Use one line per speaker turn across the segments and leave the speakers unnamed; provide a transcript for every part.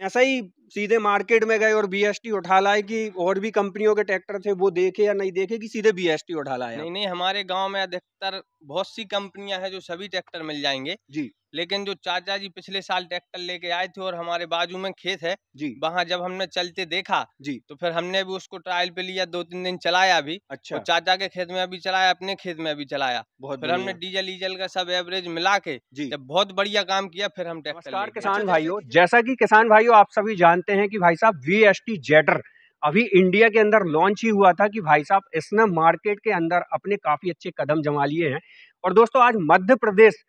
ऐसा ही सीधे मार्केट में गए और बीएसटी उठा लाए कि और भी कंपनियों के ट्रैक्टर थे वो देखे या नहीं देखे कि सीधे बीएसटी उठा लाए?
नहीं नहीं, हमारे गांव में अधिकतर बहुत सी कंपनियां हैं जो सभी ट्रैक्टर मिल जाएंगे
जी
लेकिन जो चाचा जी पिछले साल ट्रैक्टर लेके आए थे और हमारे बाजू में खेत है,
जी
वहां जब हमने चलते देखा
जी।
तो फिर हमने भी उसको ट्रायल पे लिया, 2-3 दिन चलाया भी।
अच्छा,
और चाचा के खेत में अभी चलाया, अपने खेत में भी चलाया।
बहुत
फिर हमने
बढ़िया।
डीजल का सब एवरेज मिला के
जी।
जब बहुत बढ़िया काम किया, फिर हम ट्रैक्टर
नमस्कार
लेके
किसान
आए।
भाइयों, जैसा कि किसान भाइयों आप सभी जानते हैं कि भाई साहब वीएसटी जेडर अभी इंडिया के अंदर लॉन्च ही हुआ था कि भाई साहब इसने मार्केट के अंदर अपने काफी अच्छे कदम जमा लिए हैं। और दोस्तों आज मध्य प्रदेश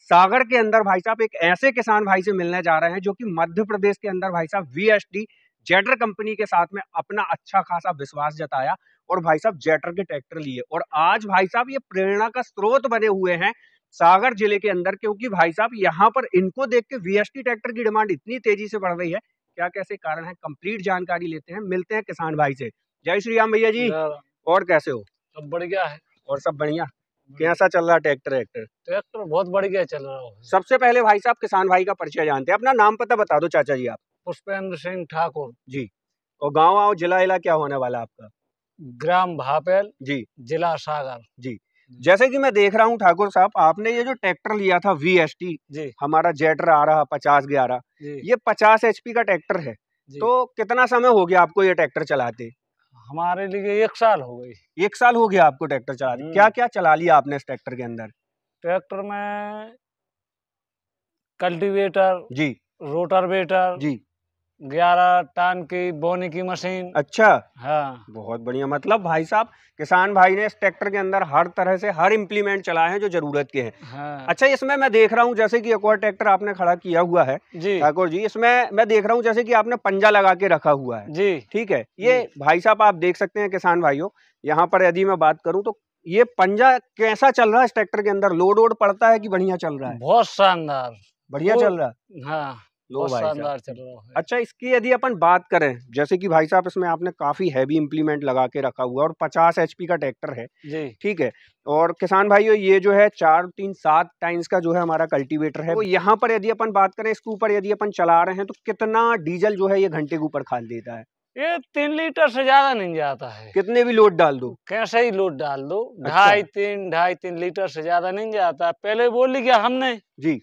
सागर के अंदर भाई साहब एक ऐसे किसान भाई से मिलने जा रहे हैं जो कि मध्य प्रदेश के अंदर भाई साहब वीएसटी जेडर कंपनी के साथ में अपना अच्छा खासा विश्वास जताया और भाई साहब जेडर के ट्रैक्टर लिए। और आज भाई साहब ये प्रेरणा का स्रोत बने हुए हैं सागर जिले के अंदर, क्योंकि भाई साहब यहाँ पर इनको देख के वीएसटी ट्रैक्टर की डिमांड इतनी तेजी से बढ़ रही है। क्या कैसे कारण है, कंप्लीट जानकारी लेते हैं, मिलते हैं किसान भाई से। जय श्री राम भैया जी। और कैसे हो?
सब बढ़िया है।
और सब बढ़िया। कैसा चल रहा ट्रैक्टर?
ट्रैक्टर बहुत बढ़िया चल रहा है।
सबसे पहले भाई साहब किसान भाई का परिचय जानते हैं, अपना नाम पता बता दो चाचा जी आप।
पुष्पेंद्र सिंह ठाकुर
जी। और गाँव आओ जिला इला क्या होने वाला आपका?
ग्राम भापेल
जी
जिला सागर
जी। जैसे कि मैं देख रहा हूँ ठाकुर साहब, आपने ये जो ट्रैक्टर लिया था वीएसटी
जी
हमारा जेटर आ रहा 5011,
जी
ये 50 एचपी का ट्रैक्टर है।
जी।
तो कितना समय हो गया आपको ये ट्रैक्टर चलाते?
हमारे लिए 1 साल हो गई।
1 साल हो गया आपको ट्रैक्टर चलाते। क्या क्या चला लिया आपने इस ट्रैक्टर के अंदर?
ट्रैक्टर में कल्टीवेटर,
जी
रोटावेटर,
जी।
11 टन की बोने की मशीन।
अच्छा,
हाँ
बहुत बढ़िया। मतलब भाई साहब किसान भाई ने इस ट्रैक्टर के अंदर हर तरह से हर इम्प्लीमेंट चलाए हैं जो जरूरत के हैं।
हाँ
अच्छा, इसमें मैं देख रहा हूँ जैसे कि एक और ट्रैक्टर आपने खड़ा किया हुआ है
जी
ठाकुर जी, इसमें मैं देख रहा हूँ जैसे कि आपने पंजा लगा के रखा हुआ है।
जी
ठीक है, ये भाई साहब आप देख सकते हैं किसान भाइयों, यहाँ पर यदि मैं बात करूँ तो ये पंजा कैसा चल रहा है इस ट्रैक्टर के अंदर? लोड वोड पड़ता है कि बढ़िया चल रहा है?
बहुत शानदार,
बढ़िया चल रहा है।
हाँ
लो
बहुत
भाई साहब,
शानदार चल रहा है।
अच्छा इसकी यदि अपन बात करें, जैसे कि भाई साहब इसमें आपने काफी हैवी इम्प्लीमेंट लगा के रखा हुआ है और 50 एचपी का ट्रैक्टर है।
जी
ठीक है। और किसान भाइयों ये जो है 4-3-7 टाइम्स का जो है हमारा कल्टीवेटर है। तो यहाँ पर यदि अपन बात करें, इसके ऊपर यदि अपन चला रहे हैं तो कितना डीजल जो है ये घंटे के ऊपर खाल देता है?
ये 3 लीटर से ज्यादा नहीं जाता है।
कितने भी लोड डाल दो?
कैसे ही लोड डाल दो,
अच्छा।
2.5-3 लीटर से ज्यादा नहीं जाता। पहले बोल लिया हमने,
जी।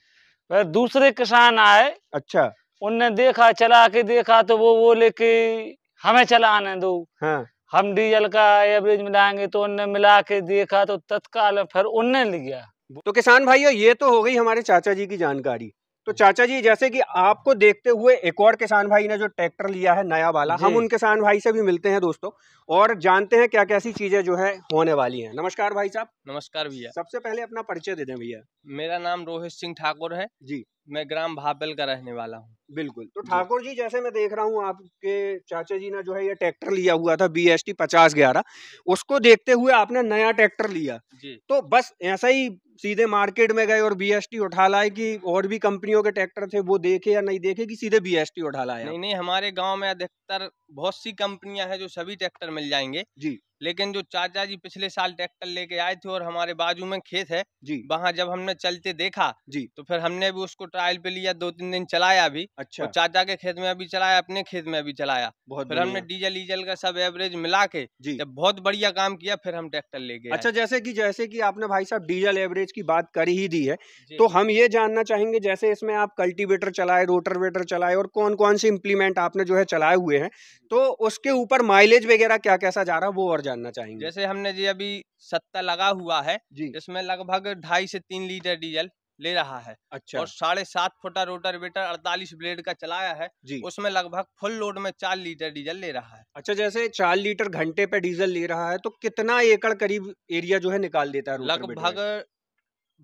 फिर दूसरे किसान आए,
अच्छा।
उनने देखा, चला के देखा तो वो बोले कि हमें चलाने दो,
हाँ।
हम डीजल का एवरेज मिलाएंगे। तो उनने मिला के देखा तो तत्काल फिर उनने लिया।
तो किसान भाइयों ये तो हो गई हमारे चाचा जी की जानकारी। तो चाचा जी जैसे कि आपको देखते हुए एक और किसान भाई ने जो ट्रैक्टर लिया है नया वाला, हम उन किसान भाई से भी मिलते हैं दोस्तों और जानते हैं क्या कैसी चीजें जो है होने वाली हैं। नमस्कार भाई साहब।
नमस्कार भैया।
सबसे पहले अपना परिचय दे दें भैया।
मेरा नाम रोहित सिंह ठाकुर है
जी।
मैं ग्राम भापेल का रहने वाला हूँ।
बिल्कुल। तो ठाकुर जी जैसे मैं देख रहा हूँ आपके चाचा जी ने जो है ये ट्रैक्टर लिया हुआ था बीएसटी 5011, उसको देखते हुए आपने नया ट्रैक्टर लिया।
जी।
तो बस ऐसा ही सीधे मार्केट में गए और बीएसटी उठा लाए कि और भी कंपनियों के ट्रैक्टर थे वो देखे या नहीं देखे कि सीधे बीएसटी उठा लाए?
नहीं नहीं, हमारे गांव में अधिकतर बहुत सी कंपनियां हैं जो सभी ट्रैक्टर मिल जाएंगे
जी
लेकिन जो चाचा जी पिछले साल ट्रैक्टर लेके आए थे और हमारे बाजू में खेत है,
जी
वहां जब हमने चलते देखा
जी।
तो फिर हमने भी उसको ट्रायल पे लिया, 2-3 दिन चलाया भी।
अच्छा,
और चाचा के खेत में भी चलाया, अपने खेत में भी चलाया।
बहुत
फिर हमने
बढ़िया।
डीजल का सब एवरेज मिला के
जी।
जब बहुत बढ़िया काम किया, फिर हम ट्रैक्टर लेके
अच्छा,
आए।
जैसे कि आपने भाई साहब डीजल एवरेज की बात कर ही दी है,
जी।
तो हम ये जानना चाहेंगे जैसे इसमें आप कल्टीवेटर चलाए, रोटावेटर चलाए और कौन-कौन से इम्प्लीमेंट आपने जो है चलाए हुए हैं, तो उसके ऊपर माइलेज वगैरह क्या कैसा जा रहा है वो और जानना चाहेंगे।
जैसे हमने जी अभी 70 लगा हुआ है,
जी।
जिसमें लगभग 2.5 से 3 लीटर डीजल ले रहा है।
अच्छा।
और 7.5 फुटा रोटावेटर 48 ब्लेड का चलाया है,
जी।
उसमें लगभग फुल लोड में 4 लीटर डीजल ले रहा है।
अच्छा, जैसे 4 लीटर घंटे पे डीजल ले रहा है तो कितना एकड़ करीब एरिया जो है निकाल देता है रोटावेटर
लगभग
में?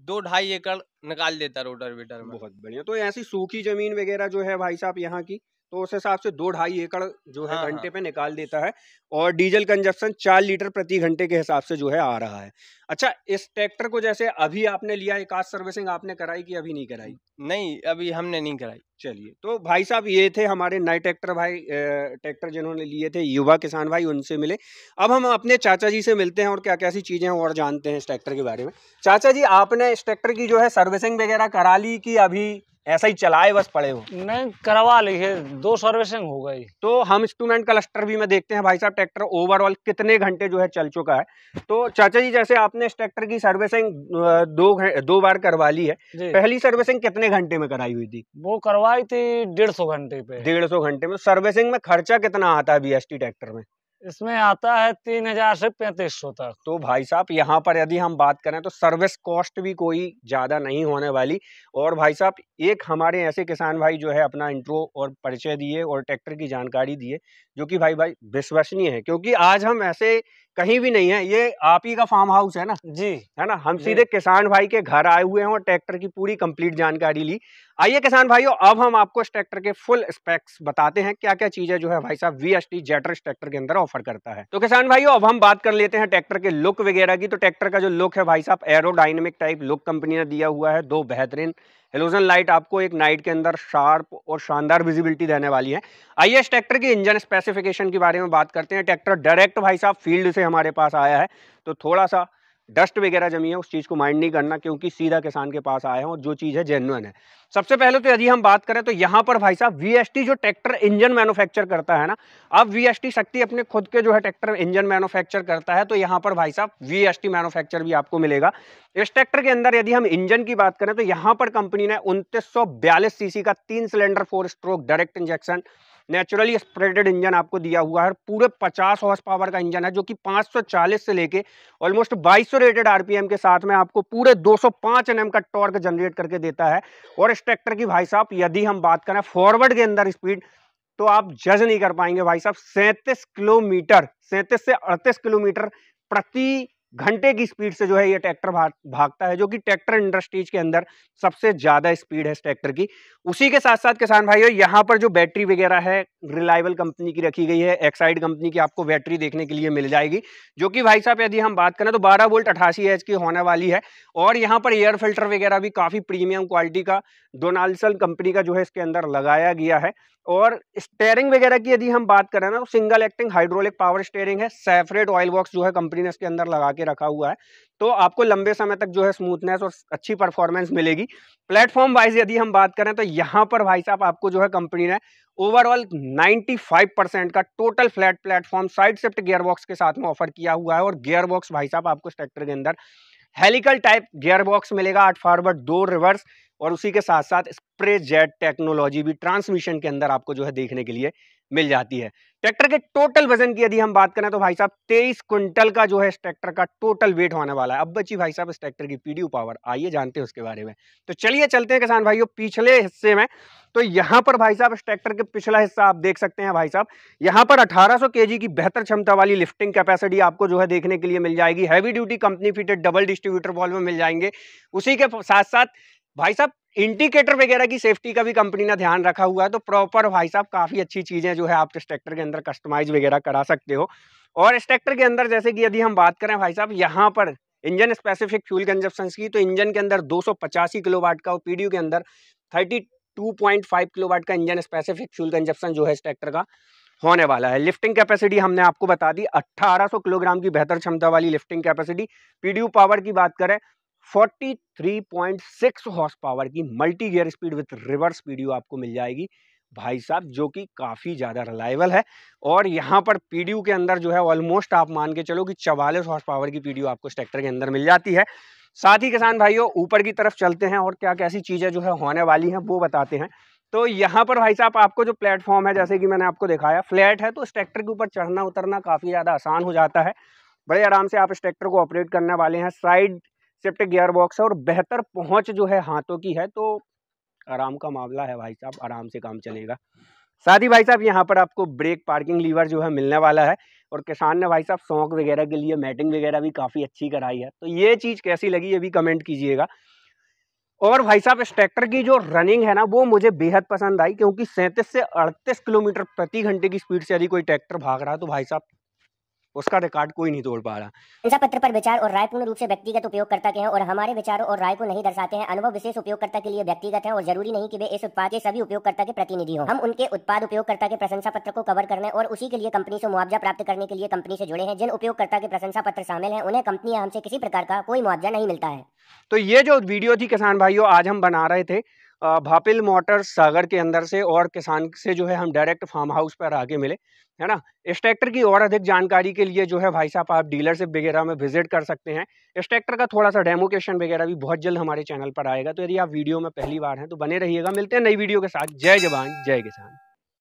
2-2.5 एकड़ निकाल देता है रोटावेटर में।
बहुत बढ़िया। तो ऐसी सूखी जमीन वगैरह जो है भाई साहब यहाँ की, तो उस हिसाब से 2-2.5 एकड़ जो है
हाँ
घंटे
हाँ।
पे निकाल देता है और डीजल कंजप्शन 4 लीटर प्रति घंटे के हिसाब से जो है आ रहा है। अच्छा, इस ट्रैक्टर को जैसे अभी आपने लिया, एक आध सर्विसिंग आपने कराई कि अभी नहीं कराई?
नहीं, अभी हमने नहीं कराई।
चलिए, तो भाई साहब ये थे हमारे नए ट्रैक्टर भाई, ट्रैक्टर जिन्होंने लिए थे युवा किसान भाई, उनसे मिले। अब हम अपने चाचा जी से मिलते हैं और क्या कैसी चीज़ें हैं और जानते हैं इस ट्रैक्टर के बारे में। चाचा जी, आपने इस ट्रैक्टर की जो है सर्विसिंग वगैरह करा ली कि अभी ऐसा ही चलाए बस पड़े हो?
नहीं, करवा ली है, 2 सर्विसिंग हो गई।
तो हम इंस्ट्रूमेंट क्लस्टर भी में देखते हैं भाई साहब ट्रैक्टर ओवरऑल कितने घंटे जो है चल चुका है। तो चाचा जी, जैसे आपने इस ट्रैक्टर की सर्विसिंग दो बार करवा ली है,
जी,
पहली सर्विसिंग कितने घंटे में कराई हुई थी?
वो करवाई थी 150 घंटे पे।
150 घंटे में। सर्विसिंग में खर्चा कितना आता है बीएसटी ट्रैक्टर में?
इसमें आता है 3000 से 3500 तक।
तो भाई साहब यहाँ पर यदि हम बात करें तो सर्विस कॉस्ट भी कोई ज़्यादा नहीं होने वाली। और भाई साहब, एक हमारे ऐसे किसान भाई जो है अपना इंट्रो और परिचय दिए और ट्रैक्टर की जानकारी दिए, जो कि भाई विश्वसनीय है, क्योंकि आज हम ऐसे कहीं भी नहीं है, ये आप ही का फार्म हाउस है ना,
जी,
है ना। हम
जी।
सीधे किसान भाई के घर आए हुए हैं और ट्रैक्टर की पूरी कंप्लीट जानकारी ली। आइए किसान भाइयों, अब हम आपको इस ट्रैक्टर के फुल स्पेक्स बताते हैं, क्या क्या चीजें जो है भाई साहब वीएसटी जेटर इस ट्रैक्टर के अंदर ऑफर करता है। तो किसान भाइयों, अब हम बात कर लेते हैं ट्रैक्टर के लुक वगैरह की। तो ट्रैक्टर का जो लुक है भाई साहब, एरोडायनेमिक टाइप लुक कंपनी ने दिया हुआ है। 2 बेहतरीन हेलोजन लाइट आपको एक नाइट के अंदर शार्प और शानदार विजिबिलिटी देने वाली है। आइए इस ट्रैक्टर की इंजन स्पेसिफिकेशन के बारे में बात करते हैं। ट्रैक्टर डायरेक्ट भाई साहब फील्ड से हमारे पास आया है, तो थोड़ा सा डस्ट वगैरह जमी है, उस चीज़ को माइंड नहीं करना, क्योंकि सीधा किसान के पास आए हैं और जो चीज़ है जेन्युइन है। सबसे पहले तो यदि हम बात करें तो यहाँ पर भाई साहब वीएसटी जो ट्रैक्टर इंजन मैन्युफैक्चर करता है ना, अब वीएसटी शक्ति अपने खुद के जो है ट्रैक्टर इंजन मैन्युफैक्चर करता है, तो यहाँ पर भाई साहब वीएसटी मैन्युफैक्चर भी आपको मिलेगा। इस ट्रैक्टर के अंदर यदि हम इंजन की बात करें तो यहाँ पर कंपनी ने 2942 सीसी का 3 cylinder 4 stroke direct injection naturally spreaded engine आपको दिया हुआ है। पूरे 50 हॉर्स पावर का इंजन है, जो कि 540 से लेके ऑलमोस्ट 2200 रेटेड आरपीएम के साथ में आपको पूरे 205 एनएम का टॉर्क जनरेट करके देता है। और इस ट्रैक्टर की भाई साहब यदि हम बात करें फॉरवर्ड के अंदर स्पीड, तो आप जज नहीं कर पाएंगे भाई साहब। 37 से 38 किलोमीटर प्रति घंटे की स्पीड से जो है ये ट्रैक्टर भागता है, जो कि ट्रैक्टर इंडस्ट्रीज के अंदर सबसे ज्यादा स्पीड है इस ट्रैक्टर की। उसी के साथ साथ किसान भाइयों, यहाँ पर जो बैटरी वगैरह है रिलायबल कंपनी की रखी गई है। एक्साइड कंपनी की आपको बैटरी देखने के लिए मिल जाएगी, जो कि भाई साहब यदि हम बात करें तो 12 वोल्ट 88 एच की होने वाली है। और यहाँ पर एयर फिल्टर वगैरह भी काफी प्रीमियम क्वालिटी का डोनाल्डसन कंपनी का जो है इसके अंदर लगाया गया है। और स्टेयरिंग वगैरह की यदि हम बात करें ना, तो single acting hydraulic power steering है। सेपरेट ऑयल बॉक्स जो है कंपनी ने इसके अंदर लगा के रखा हुआ है, तो आपको लंबे समय तक जो है स्मूथनेस और अच्छी परफॉर्मेंस मिलेगी। प्लेटफॉर्म वाइज यदि हम बात करें तो यहाँ पर भाई साहब आपको जो है कंपनी ने ओवरऑल 95% का total flat platform side shift gear box के साथ में ऑफर किया हुआ है। और गियर बॉक्स भाई साहब आपको ट्रैक्टर के अंदर हेलिकल टाइप गियर बॉक्स मिलेगा, 8 फॉरवर्ड 2 रिवर्स। और उसी के साथ साथ स्प्रे जेट टेक्नोलॉजी भी ट्रांसमिशन के अंदर आपको जो है देखने के लिए मिल जाती है। ट्रैक्टर के टोटल वजन की यदि हम बात करें तो भाई साहब 23 क्विंटल का जो है इस ट्रैक्टर का टोटल वेट होने वाला है। अब बची भाई साहब इस ट्रैक्टर की पीडीयू पावर, आइए जानते हैं उसके बारे में। तो चलिए चलते हैं किसान भाइयों पिछले हिस्से में। तो यहाँ पर भाई साहब इस ट्रैक्टर के पिछला हिस्सा आप देख सकते हैं भाई साहब, यहाँ पर 1800 केजी की बेहतर क्षमता वाली लिफ्टिंग कैपेसिटी आपको जो है देखने के लिए मिल जाएगी। Heavy duty company fitted double distributor valve मिल जाएंगे। उसी के साथ साथ भाई साहब इंडिकेटर वगैरह की सेफ्टी का भी कंपनी ने ध्यान रखा हुआ है। तो प्रॉपर भाई साहब काफी अच्छी चीजें जो है आप इस ट्रैक्टर के अंदर कस्टमाइज वगैरह करा सकते हो। और इस ट्रैक्टर के अंदर जैसे कि यदि हम बात करें भाई साहब यहाँ पर इंजन स्पेसिफिक फ्यूल कंजप्शन की, तो इंजन के अंदर 285 किलोवाट का और पीडीयू के अंदर 32.5 किलोवाट का इंजन स्पेसिफिक फ्यूल कंजप्शन जो है इस ट्रैक्टर का होने वाला है। लिफ्टिंग कैपेसिटी हमने आपको बता दी, 1800 किलोग्राम की बेहतर क्षमता वाली लिफ्टिंग कैपेसिटी। पीडीयू पावर की बात करें 43.6 हॉर्स पावर की multi gear speed with reverse PDU आपको मिल जाएगी भाई साहब, जो कि काफी ज्यादा रिलायबल है। और यहाँ पर पीडीयू के अंदर जो है ऑलमोस्ट आप मान के चलो कि 44 हॉर्स पावर की पीडीयू आपको इस ट्रैक्टर के अंदर मिल जाती है। साथ ही किसान भाइयों ऊपर की तरफ चलते हैं और क्या कैसी चीजें जो है होने वाली हैं वो बताते हैं। तो यहाँ पर भाई साहब आपको जो प्लेटफॉर्म है, जैसे कि मैंने आपको दिखाया फ्लैट है, तो इस ट्रैक्टर के ऊपर चढ़ना उतरना काफी ज्यादा आसान हो जाता है। बड़े आराम से आप इस ट्रैक्टर को ऑपरेट करने वाले हैं। साइड शिफ्ट गियर बॉक्स है और बेहतर पहुंच जो है हाथों की है, तो आराम का मामला है भाई साहब, आराम से काम चलेगा। साथ ही भाई साहब यहाँ पर आपको ब्रेक पार्किंग लीवर जो है मिलने वाला है। और किसान ने भाई साहब शौक वगैरह के लिए मैटिंग वगैरह भी काफी अच्छी कराई है। तो ये चीज कैसी लगी ये भी कमेंट कीजिएगा। और भाई साहब इस ट्रैक्टर की जो रनिंग है ना वो मुझे बेहद पसंद आई, क्योंकि 37 से 38 किलोमीटर प्रति घंटे की स्पीड से यदि कोई ट्रैक्टर भाग रहा है तो भाई साहब उसका रिकॉर्ड कोई नहीं तोड़ पा रहा।
प्रशंसा पत्र पर विचार और राय पूर्ण रूप से व्यक्तिगत उपयोगकर्ता के हैं और हमारे विचारों और राय को नहीं दर्शाते हैं। अनुभव विशेष उपयोगकर्ता के लिए व्यक्तिगत है और जरूरी नहीं कि वे इस उत्पाद के सभी उपयोगकर्ता के प्रतिनिधि हों। हम उनके उत्पाद उपयोगकर्ता के प्रशंसा पत्र को कवर करने और उसी के लिए कंपनी से मुआवजा प्राप्त करने के लिए कंपनी से जुड़े हैं। जिन उपयोगकर्ता के प्रशंसा पत्र शामिल हैं उन्हें कंपनी या हमसे किसी प्रकार का कोई मुआवजा नहीं मिलता है।
तो ये जो वीडियो थी किसान भाइयों, आज हम बना रहे थे भापिल मोटर्स सागर के अंदर से, और किसान से जो है हम डायरेक्ट फार्म हाउस पर आके मिले, है ना। इस ट्रैक्टर की और अधिक जानकारी के लिए जो है भाई साहब आप डीलरशिप वगैरह में विजिट कर सकते हैं। इस ट्रैक्टर का थोड़ा सा डेमोकेशन वगैरह भी बहुत जल्द हमारे चैनल पर आएगा। तो यदि आप वीडियो में पहली बार हैं तो बने रहिएगा। मिलते हैं नई वीडियो के साथ। जय जवान जय किसान।